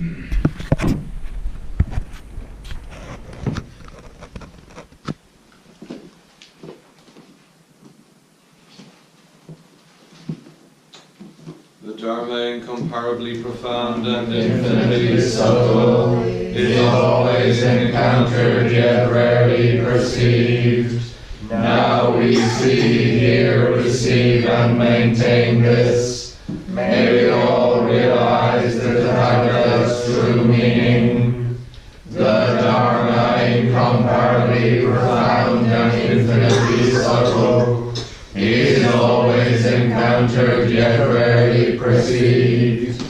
The Dharma, incomparably profound and infinitely subtle, is always encountered yet rarely perceived. Now we see, hear, receive, and maintain this. May we all realize the Tathagata's true meaning. The Dharma, incomparably profound and infinitely subtle, is always encountered yet rarely perceived.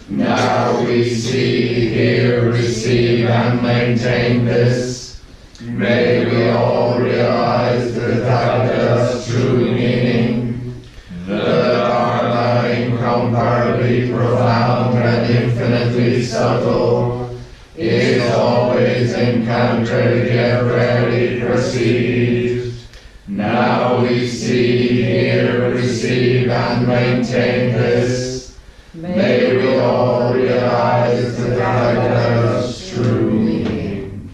Now we see, hear, receive, and maintain this. May we all realize the Tathagata's true meaning. The Dharma, incomparably profound and infinitely subtle, is always encountered yet rarely perceived. Now we see, hear, receive, and maintain this. May we all realize the Tathagata's true meaning.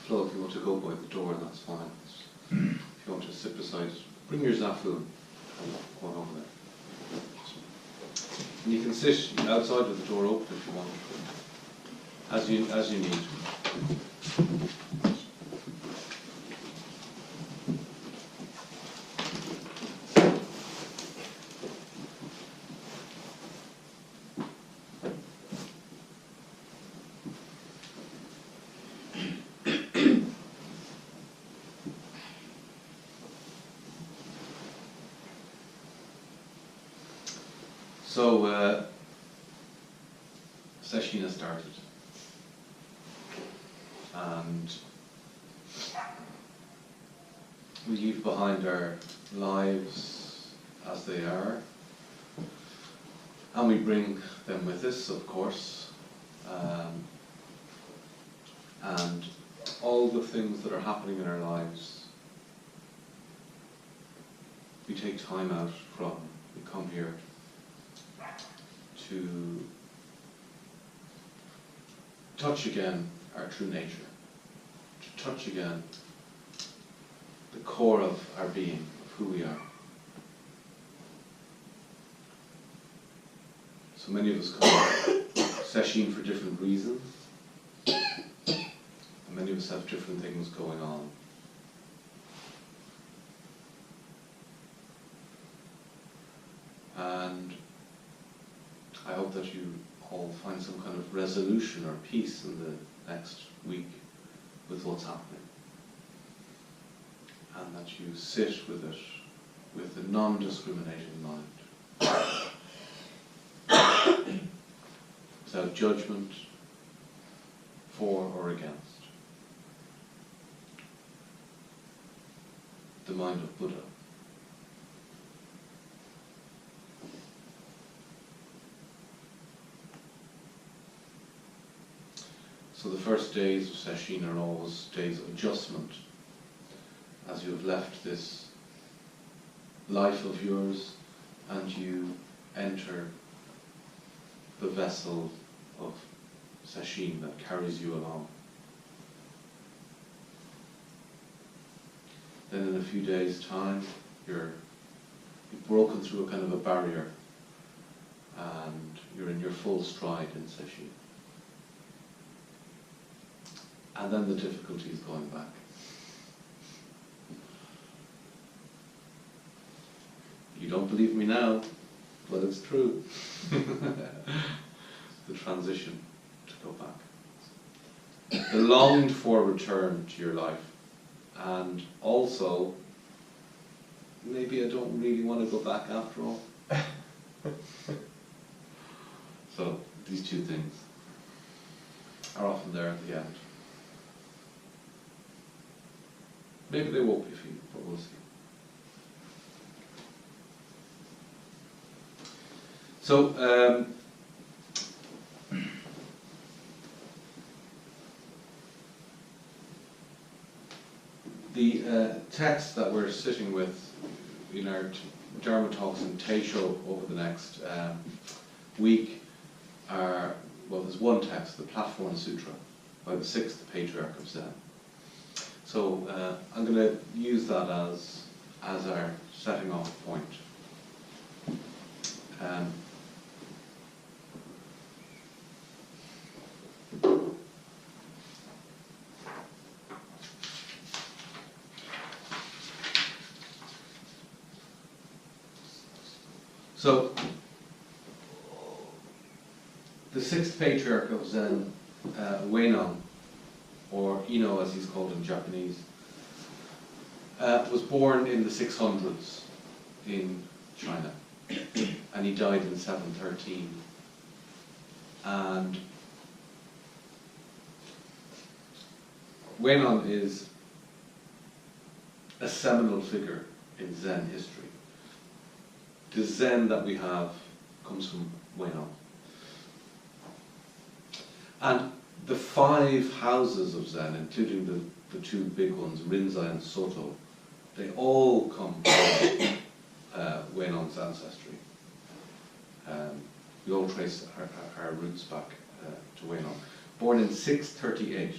Flo, if you want to go by the door, that's fine. If you want to sit beside it, bring your zafu. Go on over there. And you can sit outside with the door open if you want, as you need. So, Sesshin has started, and we leave behind our lives as they are, and we bring them with us, of course, and all the things that are happening in our lives, we take time out from, we come here to touch again our true nature, to touch again the core of our being, of who we are. So many of us come to Sesshin for different reasons, and many of us have different things going on. And I hope that you all find some kind of resolution or peace in the next week with what's happening. And that you sit with it with a non-discriminating mind. Without judgment, for or against. The mind of Buddha. So the first days of Sesshin are always days of adjustment, as you have left this life of yours and you enter the vessel of Sesshin that carries you along. Then in a few days' time, you've broken through a kind of a barrier and you're in your full stride in Sesshin. And then the difficulty is going back. You don't believe me now, but it's true. The transition to go back. The longed for return to your life, and also maybe I don't really want to go back after all. So these two things are often there at the end. Maybe they won't be for you, but we'll see. So the text that we're sitting with in our Dharma talks in Teisho over the next week are, well, there's one text, the Platform Sutra, by the 6th Patriarch of Zen. So I'm going to use that as our setting off point. So, the 6th Patriarch of Zen, Weinon, or Ino as he's called in Japanese, was born in the 600s in China, and he died in 713. And Weinon is a seminal figure in Zen history. The Zen that we have comes from Weinon. And the 5 houses of Zen, including the 2 big ones, Rinzai and Soto, they all come from Weinon's ancestry. We all trace our roots back to Weinon. Born in 638.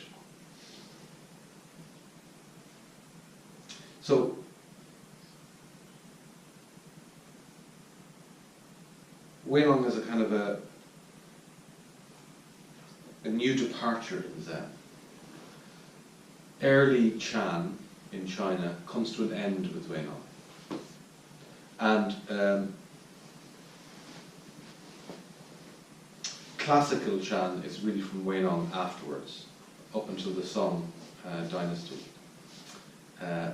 So, Weinon is a kind of a new departure in Zen. Early Chan in China comes to an end with Weinon. And classical Chan is really from Weinon afterwards, up until the Song dynasty,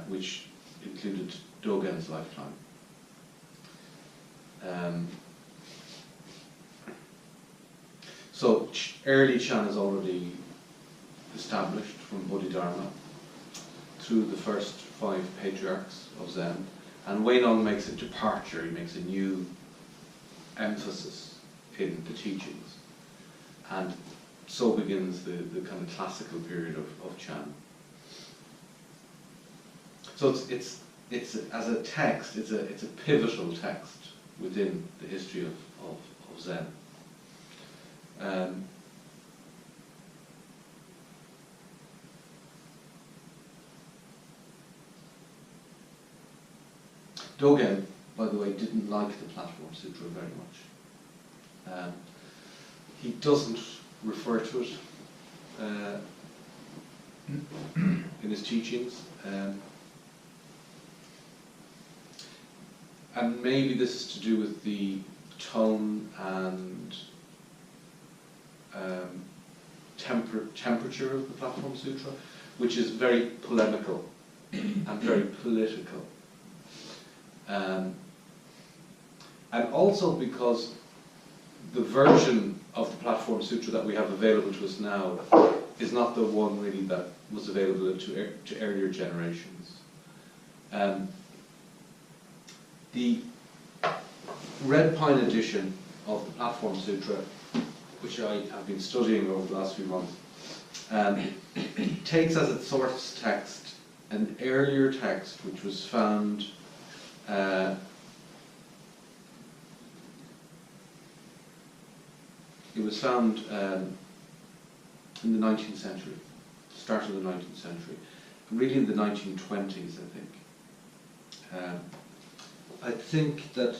which included Dogen's lifetime. So early Chan is already established from Bodhidharma through the first 5 patriarchs of Zen, and Weinon makes a departure, he makes a new emphasis in the teachings, and so begins the kind of classical period of Chan. So it's as a text, it's a pivotal text within the history of Zen. Dogen, by the way, didn't like the Platform Sutra very much. He doesn't refer to it in his teachings. And maybe this is to do with the tone and temperature of the Platform Sutra, which is very polemical and very political. And also because the version of the Platform Sutra that we have available to us now is not the one really that was available to earlier generations. The Red Pine edition of the Platform Sutra, which I have been studying over the last few months, takes as its source text an earlier text which was found in the 19th century, start of the 19th century, really in the 1920s, I think that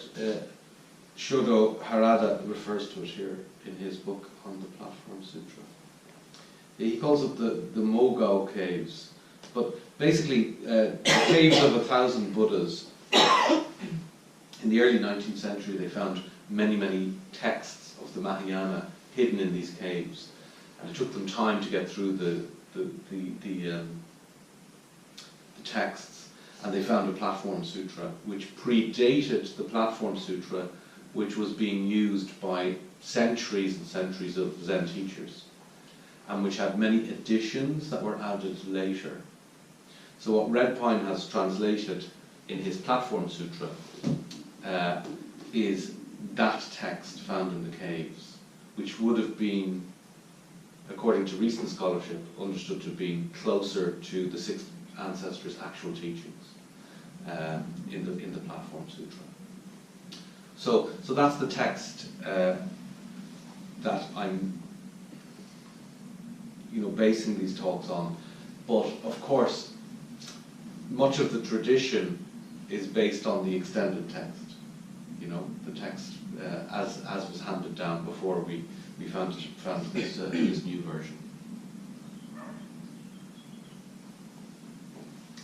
Shodo Harada refers to it here in his book on the Platform Sutra. He calls it the Mogao Caves, but basically caves of 1,000 Buddhas In the early 19th century, they found many, many texts of the Mahayana hidden in these caves, and it took them time to get through the texts, and they found a Platform Sutra which predated the Platform Sutra, which was being used by centuries and centuries of Zen teachers, and which had many additions that were added later. So what Redpine has translated in his Platform Sutra is that text found in the caves, which would have been, according to recent scholarship, understood to be closer to the sixth ancestor's actual teachings in the Platform Sutra. So that's the text that I'm, basing these talks on. But of course, much of the tradition is based on the extended text. The text as was handed down before we found this new version.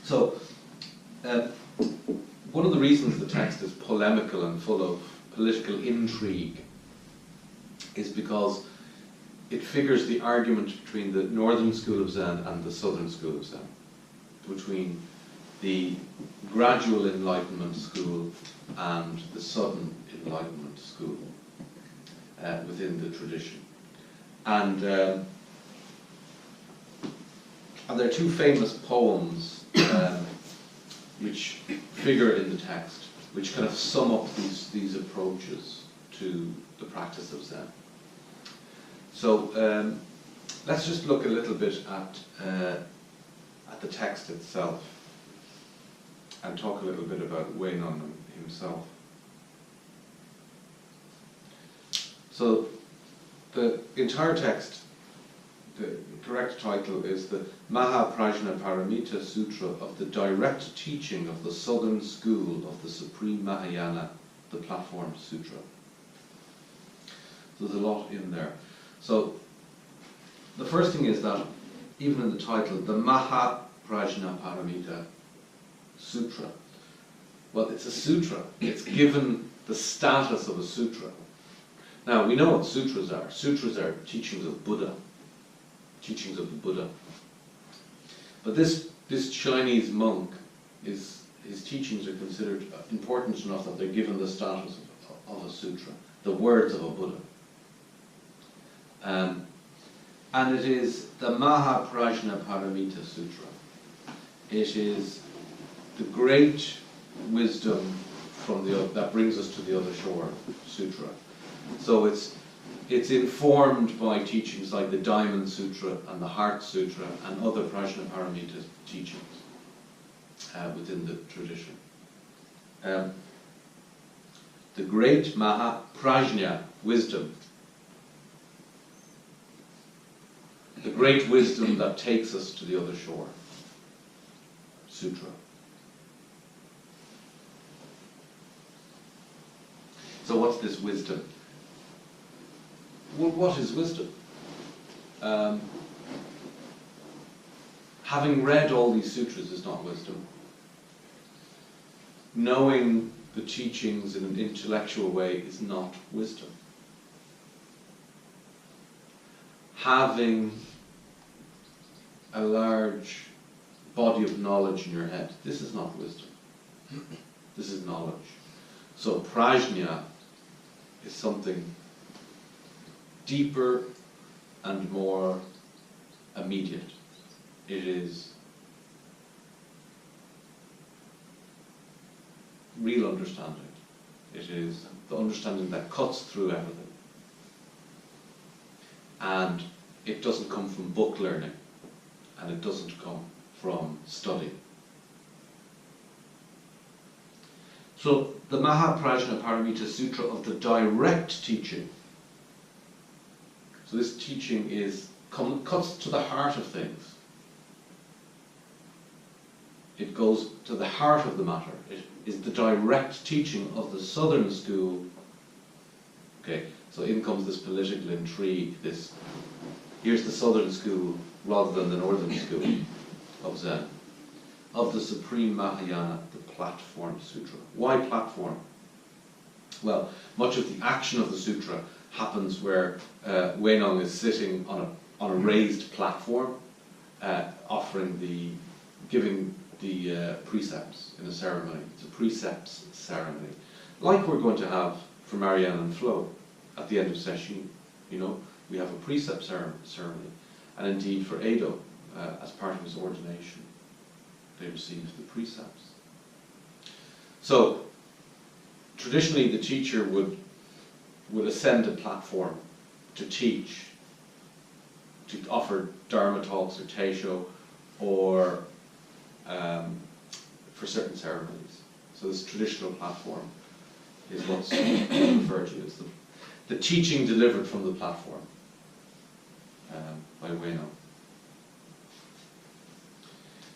So, one of the reasons the text is polemical and full of political intrigue is because it figures the argument between the northern school of Zen and the southern school of Zen, between the gradual enlightenment school and the sudden enlightenment school within the tradition. And there are two famous poems which figure in the text, which kind of sum up these approaches to the practice of Zen. So let's just look a little bit at the text itself and talk a little bit about Weinon himself. So the entire text, the correct title is the Mahaprajnaparamita Sutra of the direct teaching of the southern school of the Supreme Mahayana, the Platform Sutra. So there's a lot in there. So the first thing is that even in the title, the Mahaprajnaparamita Sutra, well, it's a sutra. It's given the status of a sutra. Now, we know what sutras are. Sutras are teachings of Buddha, teachings of the Buddha. But this Chinese monk, his teachings are considered important enough that they're given the status of a sutra, the words of a Buddha. And it is the Mahaprajnaparamita Sutra. It is the great wisdom that brings us to the other shore sutra. So it's informed by teachings like the Diamond Sutra and the Heart Sutra and other Prajnaparamita teachings within the tradition. The great Mahaprajna, wisdom. The great wisdom that takes us to the other shore. Sutra. So what's this wisdom? Well, what is wisdom? Having read all these sutras is not wisdom. Knowing the teachings in an intellectual way is not wisdom. Having a large body of knowledge in your head, this is not wisdom. This is knowledge. So prajna is something deeper and more immediate. It is real understanding. It is the understanding that cuts through everything. And it doesn't come from book learning, and it doesn't come from study. So the Mahaprajnaparamita Sutra of the direct teaching. So this teaching cuts to the heart of things. It goes to the heart of the matter. It is the direct teaching of the southern school. Okay, so in comes this political intrigue, here's the southern school rather than the northern school of Zen, of the Supreme Mahayana, the Platform Sutra. Why platform? Well, much of the action of the sutra happens where Wenong is sitting on a raised platform, giving the precepts in a ceremony. It's a precepts ceremony, like we're going to have for Marianne and Flo at the end of Sesshin. You know, we have a precept ceremony, and indeed for Edo, as part of his ordination, they received the precepts. So traditionally, the teacher would ascend a platform to teach, to offer dharma talks or teisho, or for certain ceremonies. So this traditional platform is what's referred to as the teaching delivered from the platform by Wenong.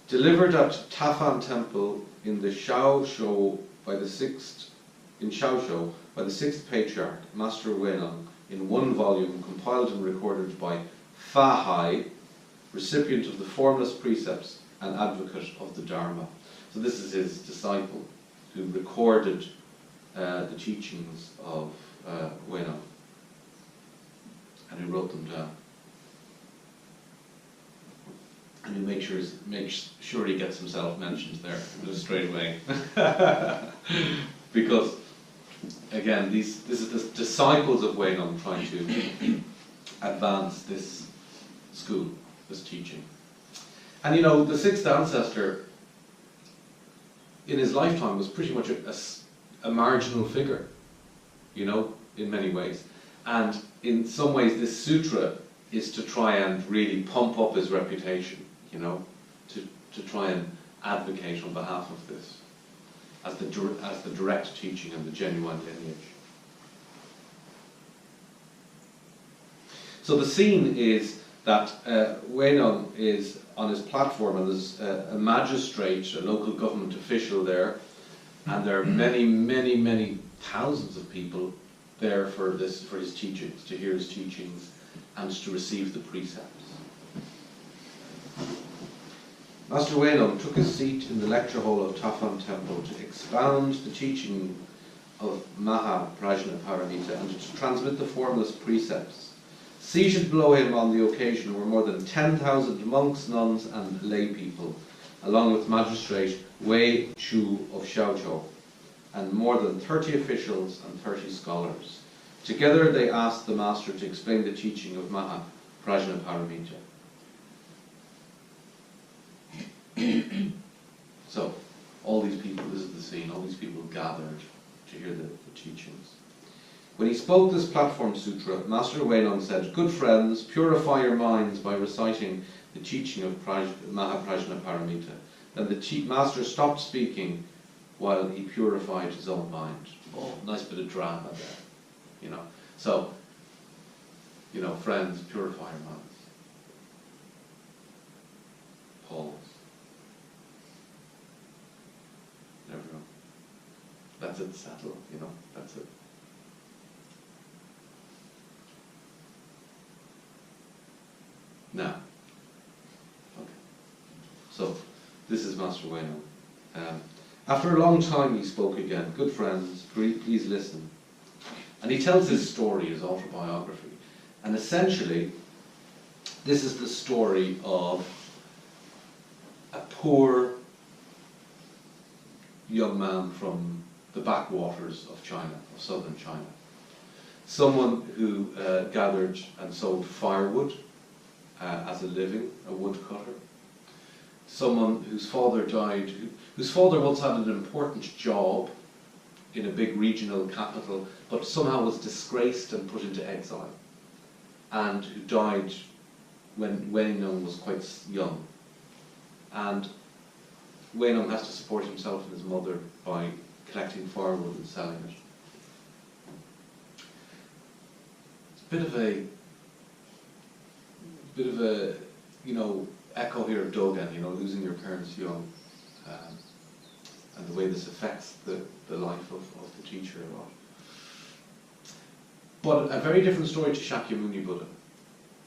Delivered at Tafan Temple in the Shaosho by the sixth patriarch, Master Wenong, in one volume, compiled and recorded by Fa Hai, recipient of the formless precepts and advocate of the Dharma. So this is his disciple who recorded the teachings of Wenong, and who wrote them down, and who makes sure he gets himself mentioned there just straight away. Because again, this is the disciples of Wenong trying to advance this school, this teaching. And you know, the sixth ancestor in his lifetime was pretty much a marginal figure, you know, in many ways. And in some ways, this sutra is to try and really pump up his reputation, you know, to try and advocate on behalf of this as the direct teaching and the genuine lineage. So the scene is that Wenong is on his platform, and there's a magistrate, a local government official there, and there are many, many, many thousands of people there for his teachings, to hear his teachings, and to receive the precepts. Master Wenong took his seat in the lecture hall of Tafan Temple to expound the teaching of Maha Prajna Paramita and to transmit the formless precepts. Seated below him on the occasion were more than 10,000 monks, nuns, and lay people, along with Magistrate Wei Chu of Xiaoqiu, and more than 30 officials and 30 scholars. Together they asked the Master to explain the teaching of Maha Prajna Paramita. So, all these people, this is the scene, all these people gathered to hear the teachings. When he spoke this platform sutra, Master Wenong said, "Good friends, purify your minds by reciting the teaching of Maha Prajna Paramita." Then the Master stopped speaking while he purified his own mind. Oh, nice bit of drama there, you know. So, you know, friends, purify your minds. Pause. There we go. That's it, settle, you know, that's it. Now, okay. So, this is Master Wenong. After a long time he spoke again. "Good friends, please listen." And he tells his story, his autobiography. And essentially, this is the story of a poor young man from the backwaters of China, of southern China. Someone who gathered and sold firewood as a living, a woodcutter. Someone whose father died, whose father once had an important job in a big regional capital, but somehow was disgraced and put into exile, and who died when Wenong was quite young. And Wenong has to support himself and his mother by collecting firewood and selling it. It's a bit of a, you know, echo here of Dogen, you know, losing your parents young, and the way this affects the life of the teacher a lot. But a very different story to Shakyamuni Buddha.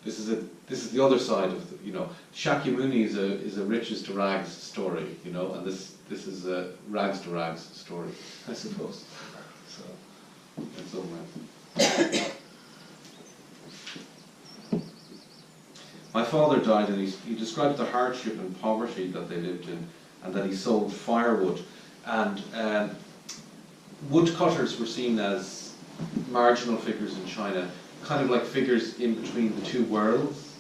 This is the other side of the, you know, Shakyamuni is a riches to rags story, you know, and this is a rags to rags story, I suppose. So My father died, and he described the hardship and poverty that they lived in, and that he sold firewood. And woodcutters were seen as marginal figures in China, kind of like figures in between the two worlds.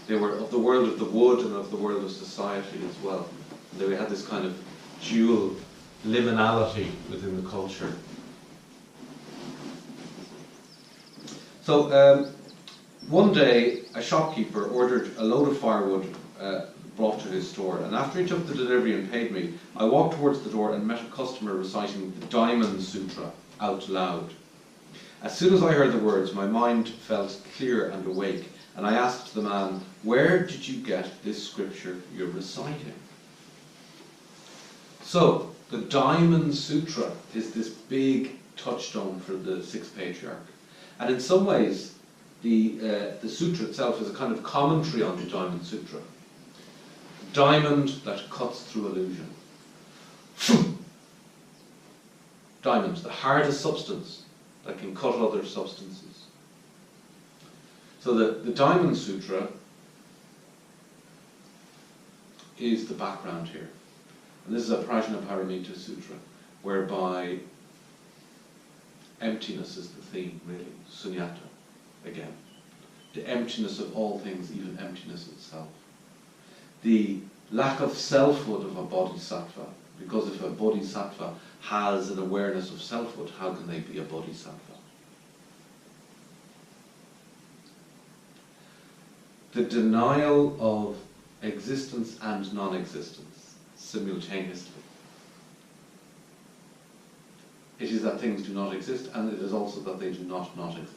They were of the world of the wood and of the world of society as well. And they had this kind of dual liminality within the culture. So one day, a shopkeeper ordered a load of firewood brought to his store, and after he took the delivery and paid me, I walked towards the door and met a customer reciting the Diamond Sutra out loud. As soon as I heard the words, my mind felt clear and awake, and I asked the man, "Where did you get this scripture you're reciting?" So, the Diamond Sutra is this big touchstone for the sixth patriarch. And in some ways, the sutra itself is a kind of commentary on the Diamond Sutra. Diamond that cuts through illusion. Diamond, the hardest substance that can cut other substances. So the Diamond Sutra is the background here. And this is a Prajnaparamita Sutra, whereby emptiness is the theme, really. Sunyata, again. The emptiness of all things, even emptiness itself. The lack of selfhood of a bodhisattva, because if a bodhisattva has an awareness of selfhood, how can they be a bodhisattva? The denial of existence and non-existence simultaneously. It is that things do not exist, and it is also that they do not exist.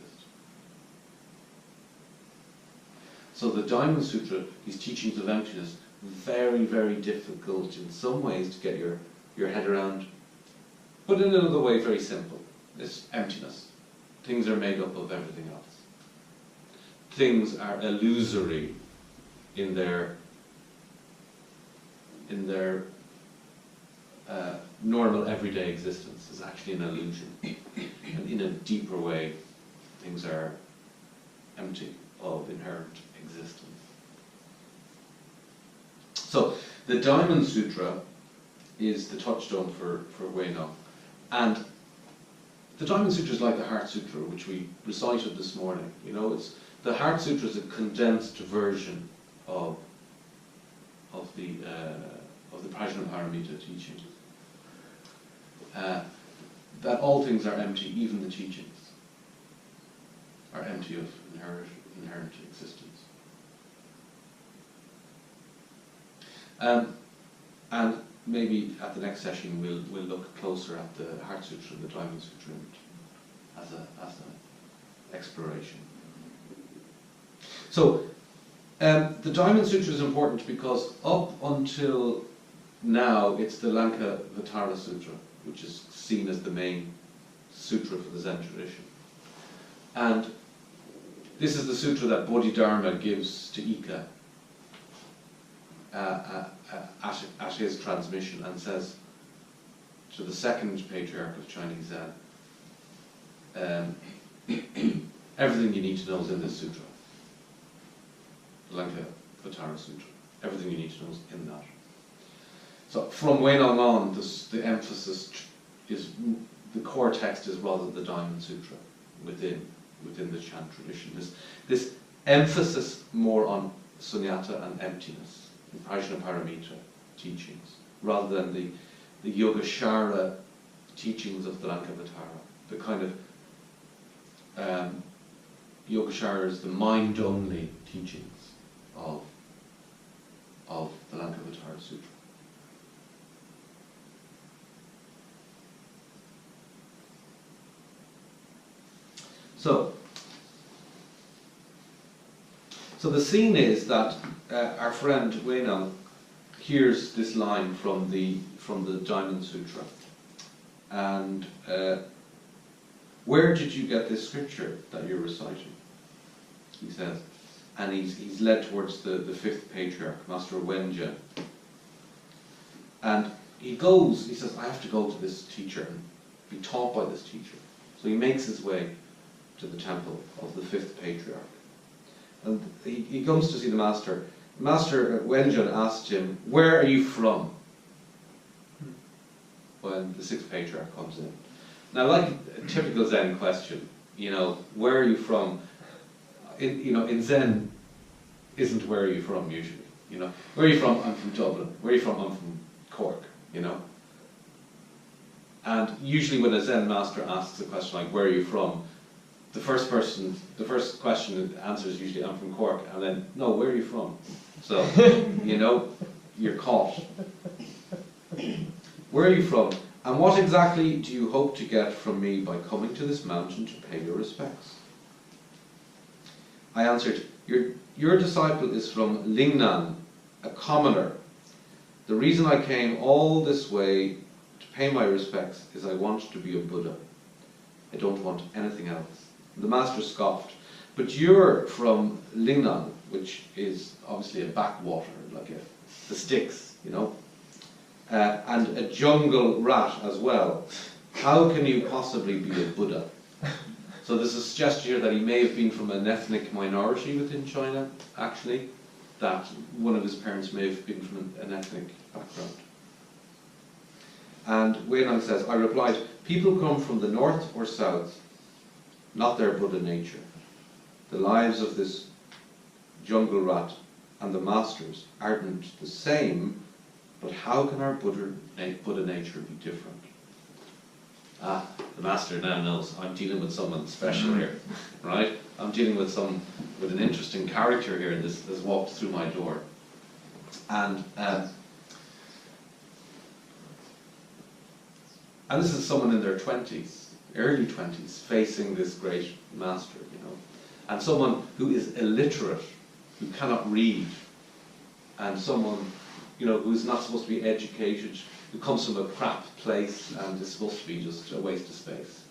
So the Diamond Sutra, these teachings of emptiness, very, very difficult in some ways to get your head around, but in another way very simple. It's emptiness. Things are made up of everything else. Things are illusory in their normal everyday existence. Is actually an illusion. And in a deeper way, things are empty of inherent existence. So, the Diamond Sutra is the touchstone for Huineng. And the Diamond Sutra is like the Heart Sutra, which we recited this morning. You know, the Heart Sutra is a condensed version of the Prajnaparamita teaching. That all things are empty, even the teachings are empty of inherent existence. And maybe at the next session we'll look closer at the Heart Sutra and the Diamond Sutra as an exploration. So the Diamond Sutra is important because up until now it's the Lankavatara Sutra, which is seen as the main sutra for the Zen tradition. And this is the sutra that Bodhidharma gives to Ika at his transmission, and says to the second patriarch of Chinese Zen, everything you need to know is in this sutra. The Lankavatara Sutra. Everything you need to know is in that. So from Huineng on, the emphasis is, the core text is rather the Diamond Sutra within the Chan tradition. This emphasis more on sunyata and emptiness in Prajnaparamita teachings, rather than the Yogacara teachings of the Lankavatara. The kind of Yogacara is the mind-only teachings of the Lankavatara Sutra. So the scene is that our friend Huineng hears this line from the Diamond Sutra, and where did you get this scripture that you're reciting? He says, and he's led towards the fifth patriarch, Master Wenja, and he says, I have to go to this teacher and be taught by this teacher. So he makes his way to the temple of the fifth patriarch. And he comes to see the master. Master Wenjun asked him, "Where are you from?" When the sixth patriarch comes in. Now, like a typical Zen question, where are you from? In Zen, isn't where are you from usually. Where are you from? I'm from Dublin. Where are you from? I'm from Cork. And usually when a Zen master asks a question like, "Where are you from?" the first question answer is usually, "I'm from Cork," and then, "No, where are you from?" So, you're caught. "Where are you from? And what exactly do you hope to get from me by coming to this mountain to pay your respects?" I answered, Your disciple is from Lingnan, a commoner. The reason I came all this way to pay my respects is I want to be a Buddha. I don't want anything else." The master scoffed, "But you're from Lingnan," which is obviously a backwater, like the sticks, and a jungle rat as well. How can you possibly be a Buddha? So there's a suggestion here that he may have been from an ethnic minority within China, actually, that one of his parents may have been from an ethnic background. And Weinong says, I replied, "People come from the north or south, not their Buddha nature. The lives of this jungle rat and the masters aren't the same, but how can our Buddha nature be different?" The master now knows I'm dealing with someone special here, right? I'm dealing with an interesting character here that's walked through my door. And this is someone in their 20s, early 20s, facing this great master, and someone who is illiterate, who cannot read, and someone, who's not supposed to be educated, who comes from a crap place and is supposed to be just a waste of space,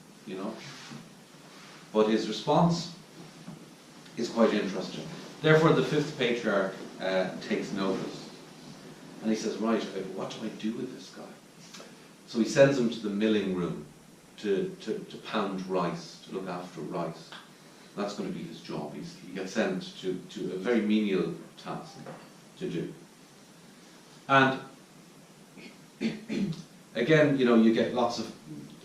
But his response is quite interesting. Therefore, the fifth patriarch takes notice. And he says, right, what do I do with this guy? So he sends him to the milling room to pound rice, to look after rice. That's going to be his job. He gets sent to a very menial task to do. And again, you get lots of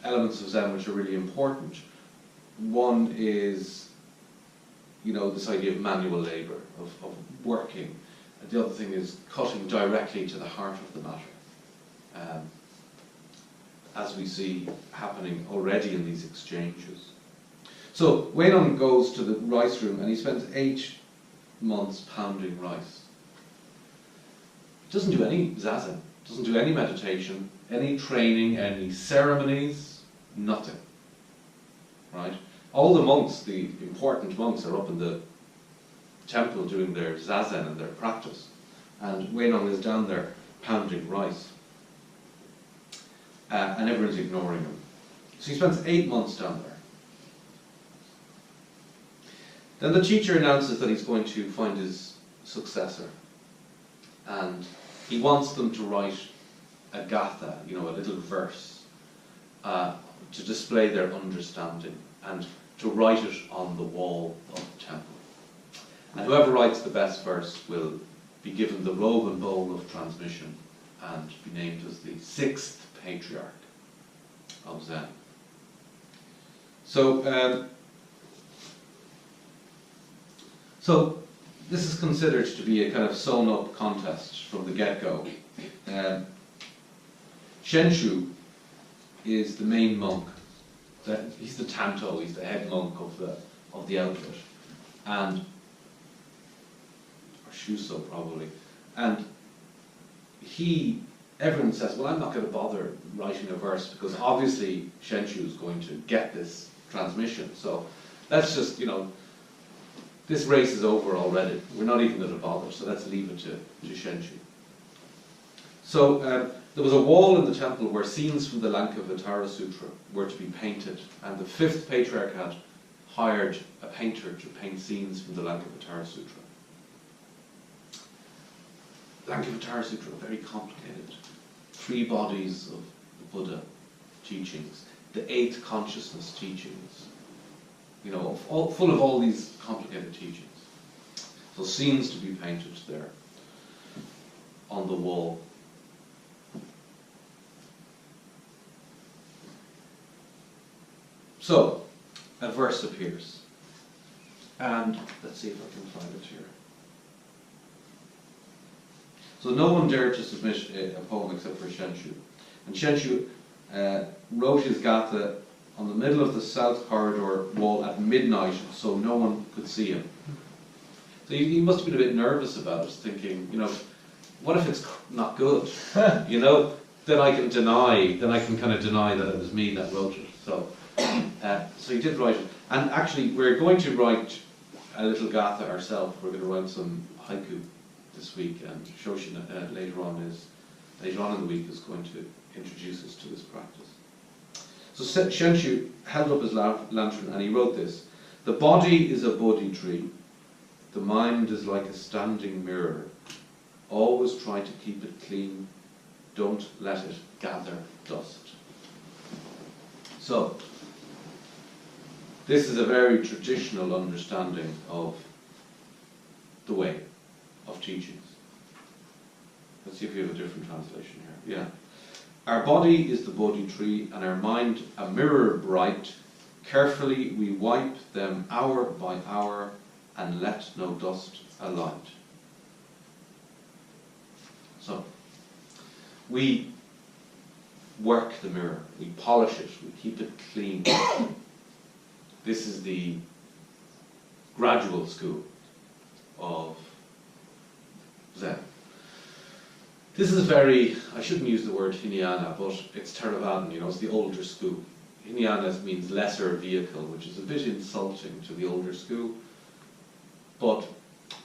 elements of Zen which are really important. One is, this idea of manual labor, of working. And the other thing is cutting directly to the heart of the matter, as we see happening already in these exchanges. So Weinong goes to the rice room and he spends 8 months pounding rice. Doesn't do any zazen, doesn't do any meditation, any training, any ceremonies, nothing. Right? All the monks, the important monks, are up in the temple doing their zazen and their practice. And Weinong is down there pounding rice. And everyone's ignoring him. So he spends 8 months down there. Then the teacher announces that he's going to find his successor. And he wants them to write a gatha, a little verse, to display their understanding and to write it on the wall of the temple. And whoever writes the best verse will be given the robe and bowl of transmission and be named as the 6th patriarch of Zen. So this is considered to be a kind of sewn-up contest from the get-go. Shenshu is the main monk. He's the tanto, he's the head monk of the outfit, or Shuso probably. And everyone says, well, I'm not going to bother writing a verse because obviously Shenshu is going to get this transmission. So let's just, this race is over already. We're not even going to bother, so let's leave it to Shenshu. So there was a wall in the temple where scenes from the Lankavatara Sutra were to be painted, and the 5th patriarch had hired a painter to paint scenes from the Lankavatara Sutra. Lankavatara Sutra, very complicated. 3 bodies of the Buddha teachings, the 8th consciousness teachings, full of all these complicated teachings. So scenes to be painted there on the wall. So, a verse appears. And let's see if I can find it here. So no one dared to submit a poem except for Shenshu. And Shenshu wrote his gatha on the middle of the south corridor wall at midnight, so no one could see him. So he must have been a bit nervous about it, thinking, you know, what if it's not good? You know, then I can kind of deny that it was me that wrote it. So he did write it. And actually, we're going to write a little gatha ourselves. We're going to write some haiku this week, and Sesshin later on in the week is going to introduce us to this practice. So Shenshu held up his lantern and he wrote this: "The body is a Bodhi tree, the mind is like a standing mirror. Always try to keep it clean, don't let it gather dust." So, this is a very traditional understanding of the way of teachings. Let's see if we have a different translation here. Yeah. "Our body is the Bodhi tree, and our mind a mirror bright. Carefully we wipe them hour by hour, and let no dust alight." So, we work the mirror, we polish it, we keep it clean. This is the gradual school of Zen. This is very, I shouldn't use the word Hinayana, but it's Theravadan, you know, it's the older school. Hinayana means lesser vehicle, which is a bit insulting to the older school. But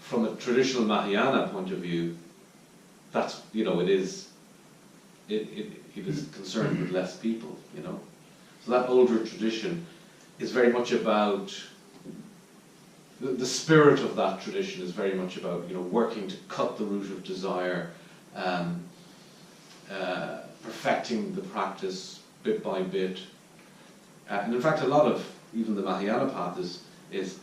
from a traditional Mahayana point of view, that's, you know, it is concerned with less people, you know. So that older tradition is very much about, the spirit of that tradition is very much about, you know, working to cut the root of desire, perfecting the practice bit by bit. And in fact, a lot of even the Mahayana path is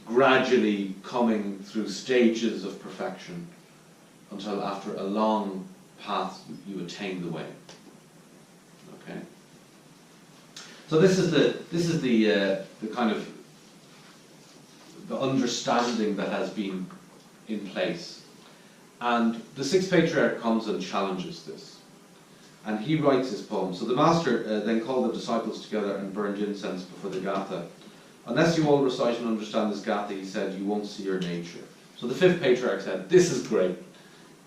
gradually coming through stages of perfection until after a long path you attain the way. Okay. So this is the kind of the understanding that has been in place. And the sixth patriarch comes and challenges this. And he writes his poem. So the master then called the disciples together and burned incense before the gatha. "Unless you all recite and understand this gatha," he said, "you won't see your nature." So the fifth patriarch said, "This is great."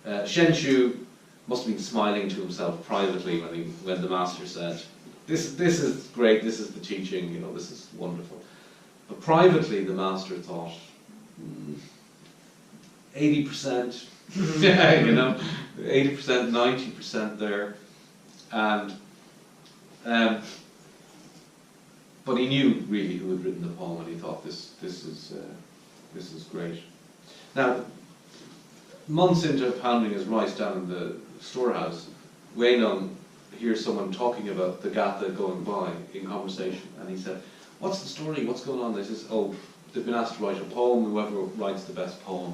Shenshu must have been smiling to himself privately when the master said, this is great, this is the teaching, you know, this is wonderful. But privately the master thought, 80%, you know, 80%, 90% there. And but he knew really who had written the poem, and he thought this is great. Now, months into pounding his rice down in the storehouse, Wainung hears someone talking about the gatha going by in conversation, and he said, "What's the story? What's going on?" They says, "Oh, they've been asked to write a poem. Whoever writes the best poem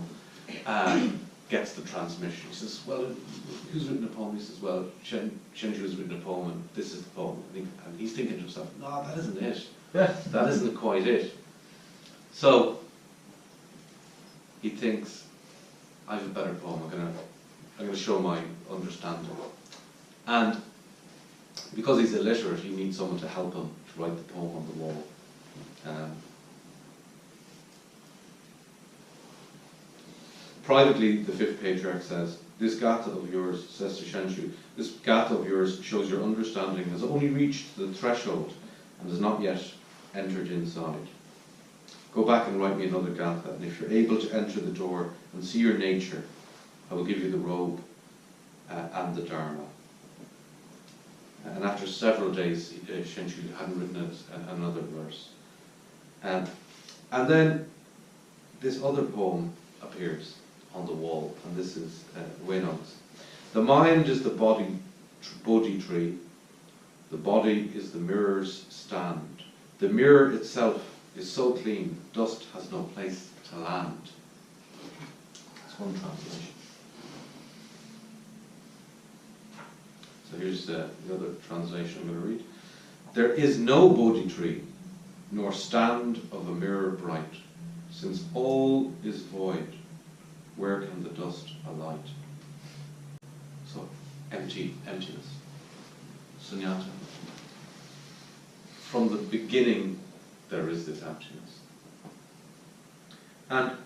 gets the transmission." He says, "Well, who's written a poem?" He says, "Well, Shenshu has written a poem, and this is the poem." And he's thinking to himself, "No, that isn't it. That isn't quite it." So he thinks, "I have a better poem. I'm going to show my understanding." And because he's illiterate, he needs someone to help him to write the poem on the wall. Privately, the fifth patriarch says, "This gatha of yours," says to Shenshu, "this gatha of yours shows your understanding has only reached the threshold and has not yet entered inside. Go back and write me another gatha, and if you're able to enter the door and see your nature, I will give you the robe and the dharma." And after several days, Shenshu hadn't written another verse. And then this other poem appears on the wall, and this is Wainung's. "The mind is the Bodhi tree, the body is the mirror's stand. The mirror itself is so clean, dust has no place to land." That's one translation. So here's the other translation I'm going to read. There is no Bodhi tree, nor stand of a mirror bright, since all is void, where can the dust alight? So, emptiness, sunyata. From the beginning, there is this emptiness. And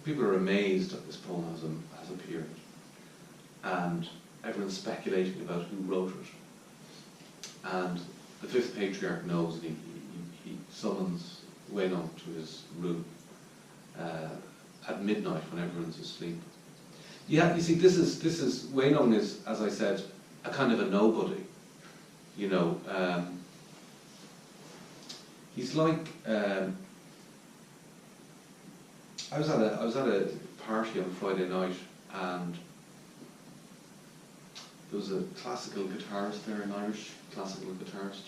people are amazed that this poem has appeared, and everyone's speculating about who wrote it. And the fifth patriarch knows, and he summons Wenong to his room at midnight when everyone's asleep. Yeah, you see, this is Wenong is, as I said, a kind of a nobody. You know, he's like. I was at a party on Friday night, and there was a classical guitarist there, an Irish classical guitarist,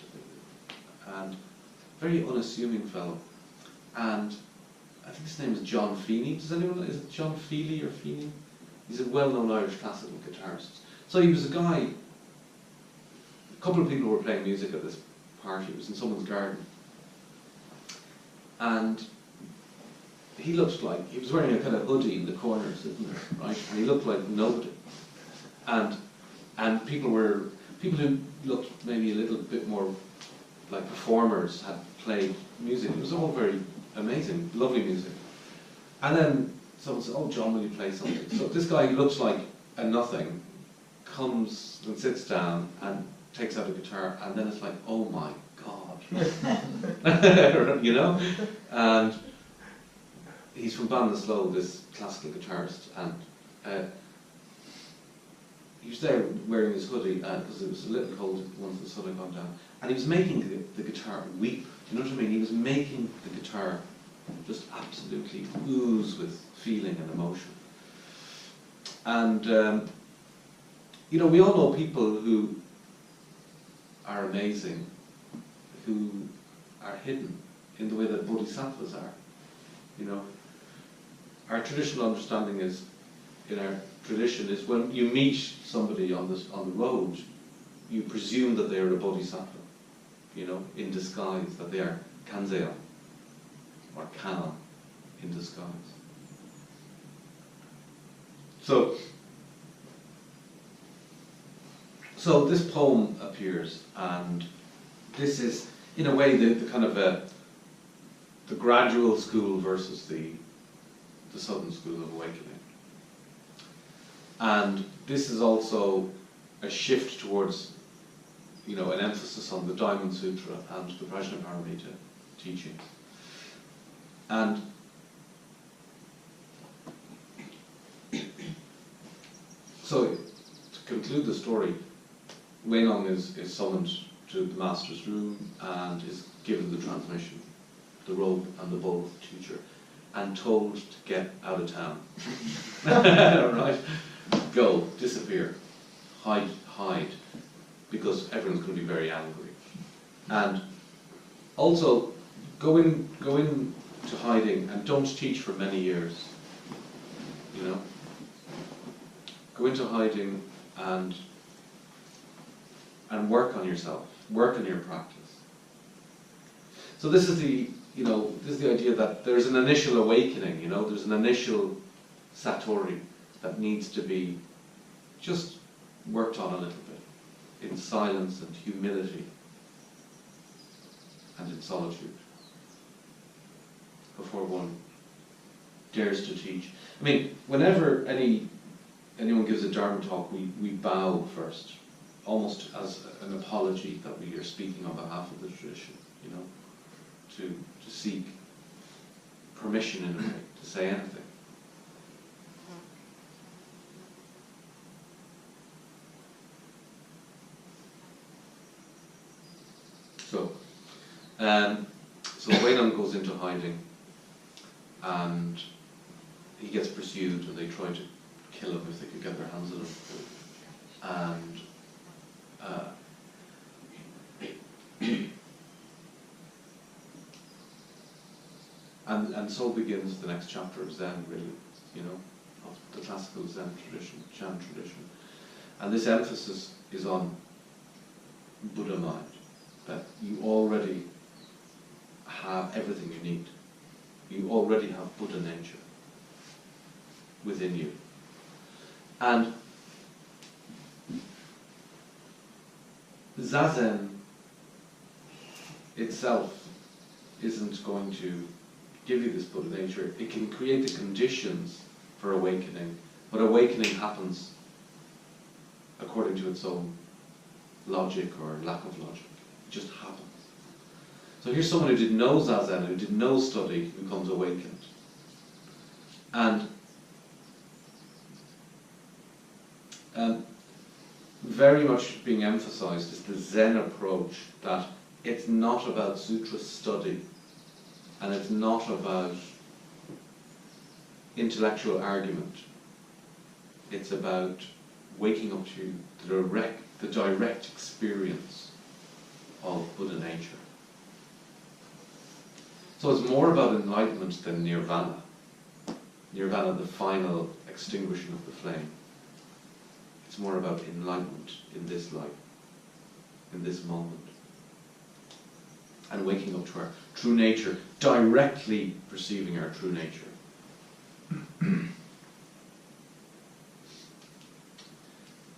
and very unassuming fellow. And I think his name is John Feeney. Does anyone know? Is it John Feely or Feeney? He's a well-known Irish classical guitarist. So he was a guy. A couple of people were playing music at this party. It was in someone's garden, and he looked like he was wearing a kind of hoodie in the corner, sitting there, right? And he looked like nobody. And people who looked maybe a little bit more like performers had played music. It was all very amazing, lovely music. And then someone said, "Oh, John, will you play something?" So this guy who looks like a nothing comes and sits down and takes out a guitar, and then it's like, oh my God, you know? And he's from Ballinasloe, this classical guitarist, and he was there wearing his hoodie because it was a little cold once the sun had gone down, and he was making the guitar weep. Do you know what I mean? He was making the guitar just absolutely ooze with feeling and emotion. And you know, we all know people who are amazing, who are hidden in the way that bodhisattvas are. You know, our traditional understanding is, in our tradition, is when you meet somebody on the road, you presume that they are a bodhisattva, you know, in disguise, that they are kanzeon or kanon in disguise. So this poem appears, and this is, in a way, the kind of the gradual school versus the sudden school of awakening. And this is also a shift towards, you know, an emphasis on the Diamond Sutra and the Prajnaparamita teachings. And so, to conclude the story, Wenong is summoned to the master's room and is given the transmission, the robe and the bowl of the teacher, and told to get out of town. Right? Go, disappear, hide, because everyone's going to be very angry. And also, go into hiding and don't teach for many years. You know? Go into hiding and work on yourself, work on your practice. So this is the idea that there's an initial awakening, you know, there's an initial satori that needs to be just worked on a little bit, in silence and humility and in solitude, before one dares to teach. I mean, whenever anyone gives a Dharma talk, we bow first, almost as an apology that we are speaking on behalf of the tradition, you know, to seek permission in a way to say anything. So Wenong goes into hiding, and he gets pursued, and they try to kill him if they could get their hands on him. And And so begins the next chapter of Zen, really, of the classical Zen tradition, Chan tradition. And this emphasis is on Buddha mind, that you already have everything you need. You already have Buddha nature within you. And Zazen itself isn't going to give you this Buddha nature. It can create the conditions for awakening, but awakening happens according to its own logic or lack of logic. It just happens. So here's someone who did no Zazen, who did no study, who becomes awakened. And very much being emphasized is the Zen approach, that it's not about sutra study, and it's not about intellectual argument. It's about waking up to the direct experience of Buddha nature. So it's more about enlightenment than nirvana. Nirvana, the final extinguishing of the flame. It's more about enlightenment in this life, in this moment. And waking up to our true nature, directly perceiving our true nature.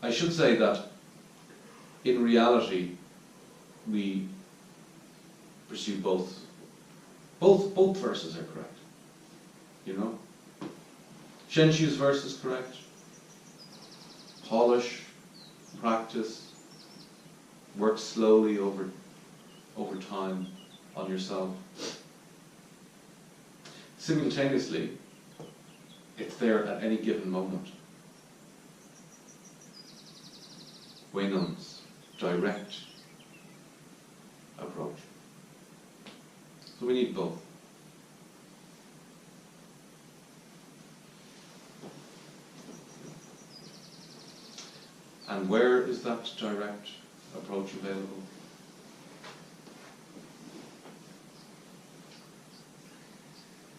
I should say that in reality we pursue both. Both verses are correct. Shenshu's verse is correct. Polish, practice, work slowly over time on yourself. Simultaneously, it's there at any given moment. Wainum's direct approach. So we need both. And where is that direct approach available?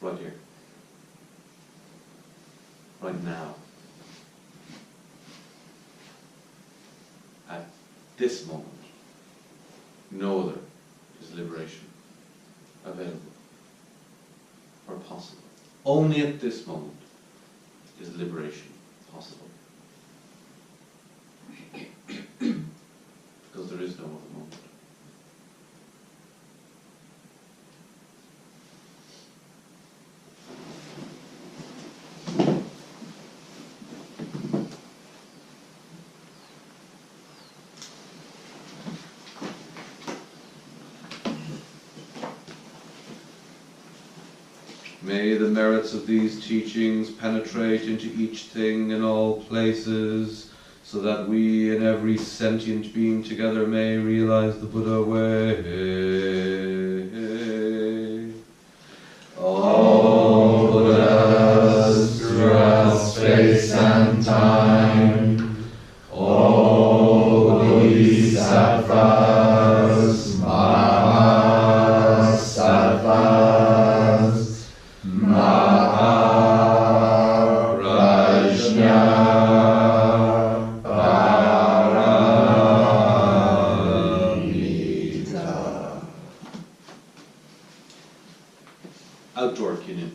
Right here. Right now. At this moment. No other is liberation available or possible. Only at this moment is liberation possible. Because there is no other moment. May the merits of these teachings penetrate into each thing in all places, so that we and every sentient being together may realize the Buddha way. All Buddhas throughout space and time, all Bodhisattvas, Mahasattvas, Maharajna, outdoor Kinyan.